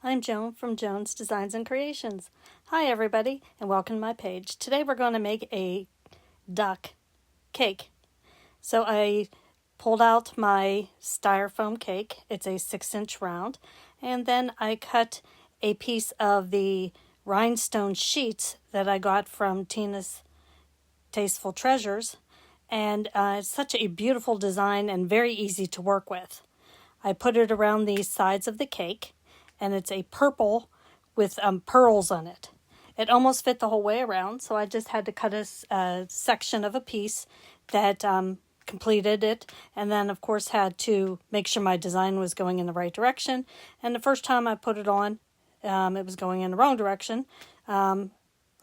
I'm Joan from Joan's Designs and Creations. Hi everybody and welcome to my page. Today we're going to make a duck cake. So I pulled out my styrofoam cake. It's a 6-inch round. And then I cut a piece of the rhinestone sheets that I got from Tina's Tasteful Treasures. And it's such a beautiful design and very easy to work with. I put it around the sides of the cake, and it's a purple with pearls on it. It almost fit the whole way around, so I just had to cut a section of a piece that completed it, and then of course had to make sure my design was going in the right direction. And the first time I put it on, it was going in the wrong direction. So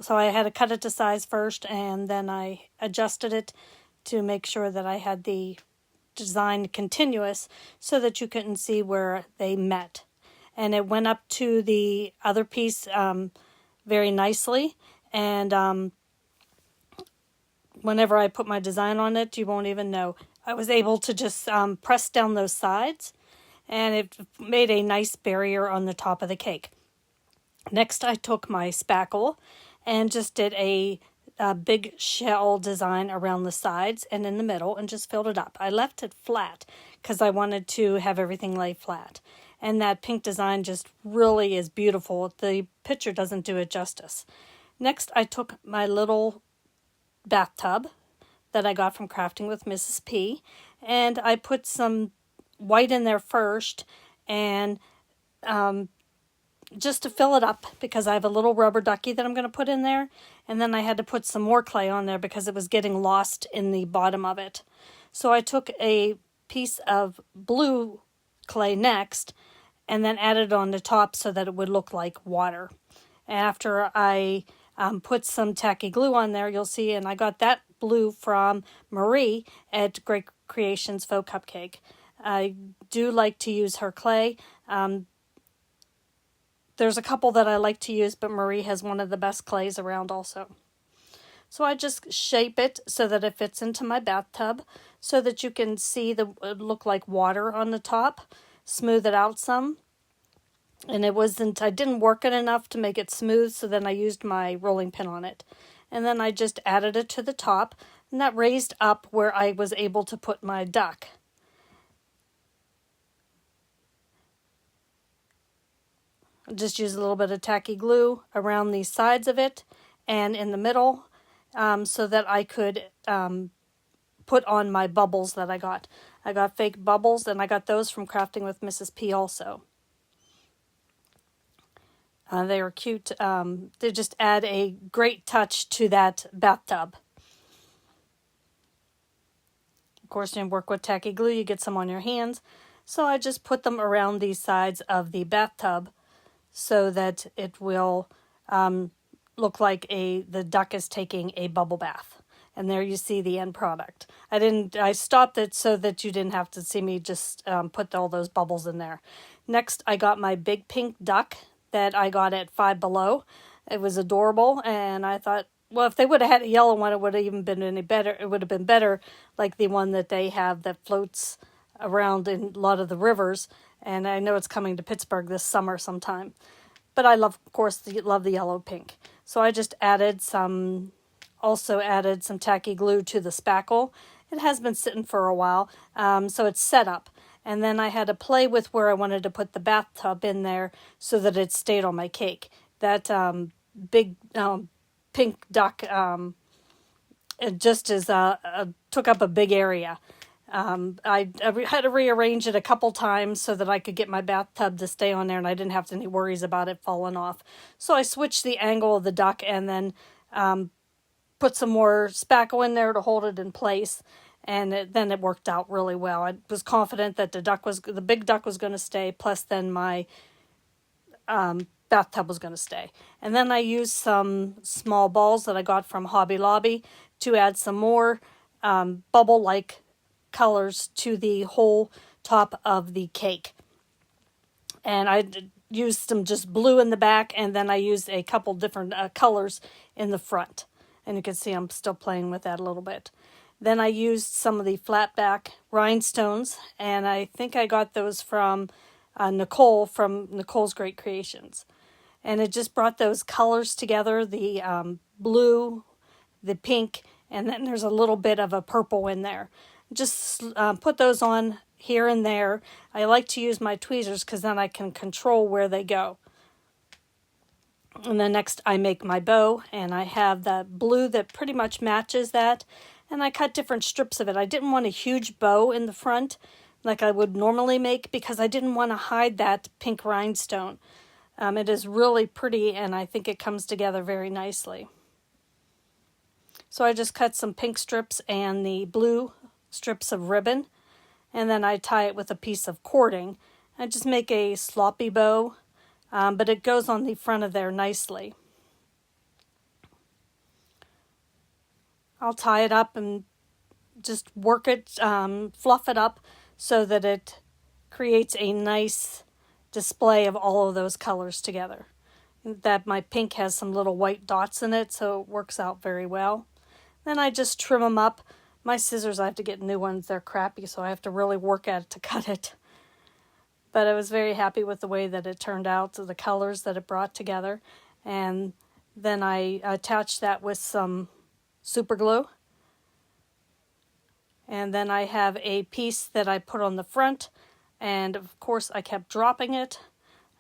I had to cut it to size first, and then I adjusted it to make sure that I had the design continuous so that you couldn't see where they met. And it went up to the other piece very nicely. And whenever I put my design on it, you won't even know. I was able to just press down those sides, and it made a nice barrier on the top of the cake. Next, I took my spackle and just did a big shell design around the sides and in the middle and just filled it up. I left it flat because I wanted to have everything lay flat. And that pink design just really is beautiful. The picture doesn't do it justice. Next, I took my little bathtub that I got from Crafting with Mrs. P, and I put some white in there first, and just to fill it up because I have a little rubber ducky that I'm going to put in there. And then I had to put some more clay on there because it was getting lost in the bottom of it. So I took a piece of blue clay next and then added on the top so that it would look like water. After I put some tacky glue on there, you'll see, and I got that blue from Marie at Great Creations Faux Cupcake. I do like to use her clay. There's a couple that I like to use, but Marie has one of the best clays around also. So I just shape it so that it fits into my bathtub so that you can see it look like water on the top. Smooth it out some. And I didn't work it enough to make it smooth, so then I used my rolling pin on it. And then I just added it to the top, and that raised up where I was able to put my duck. Just use a little bit of tacky glue around the sides of it and in the middle so that I could put on my bubbles that I got. I got fake bubbles, and I got those from Crafting with Mrs. P also. They were cute. They just add a great touch to that bathtub. Of course, you work with tacky glue, you get some on your hands. So I just put them around the sides of the bathtub so that it will look like the duck is taking a bubble bath. And there you see the end product. I stopped it so that you didn't have to see me just put all those bubbles in there. Next, I got my big pink duck that I got at Five Below. It was adorable, and I thought, well, if they would have had a yellow one, it would have even been any better. It would have been better, like the one that they have that floats around in a lot of the rivers. And I know it's coming to Pittsburgh this summer sometime. But I love the yellow pink. So I just also added some tacky glue to the spackle. It has been sitting for a while, so it's set up. And then I had to play with where I wanted to put the bathtub in there so that it stayed on my cake. That big pink duck, it just took up a big area. I had to rearrange it a couple times so that I could get my bathtub to stay on there, and I didn't have any worries about it falling off. So I switched the angle of the duck and then put some more spackle in there to hold it in place, and then it worked out really well. I was confident that the big duck was going to stay, plus then my bathtub was going to stay. And then I used some small balls that I got from Hobby Lobby to add some more bubble-like colors to the whole top of the cake. And I used some just blue in the back, and then I used a couple different colors in the front. And you can see I'm still playing with that a little bit. Then I used some of the flat back rhinestones, and I think I got those from Nicole from Nicole's Great Creations. And it just brought those colors together, the blue, the pink, and then there's a little bit of a purple in there. Just put those on here and there. I like to use my tweezers because then I can control where they go. And then next I make my bow, and I have that blue that pretty much matches that, and I cut different strips of it. I didn't want a huge bow in the front like I would normally make because I didn't want to hide that pink rhinestone. It is really pretty, and I think it comes together very nicely. So I just cut some pink strips and the blue strips of ribbon, and then I tie it with a piece of cording. I just make a sloppy bow, but it goes on the front of there nicely. I'll tie it up and just work it, fluff it up so that it creates a nice display of all of those colors together. That my pink has some little white dots in it, so it works out very well. Then I just trim them up. My scissors, I have to get new ones. They're crappy, so I have to really work at it to cut it. But I was very happy with the way that it turned out, so the colors that it brought together. And then I attached that with some super glue. And then I have a piece that I put on the front, and of course I kept dropping it,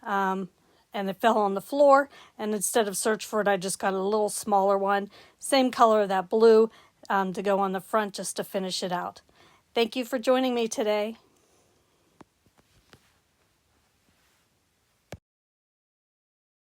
and it fell on the floor, and instead of search for it, I just got a little smaller one, same color of that blue, to go on the front just to finish it out. Thank you for joining me today.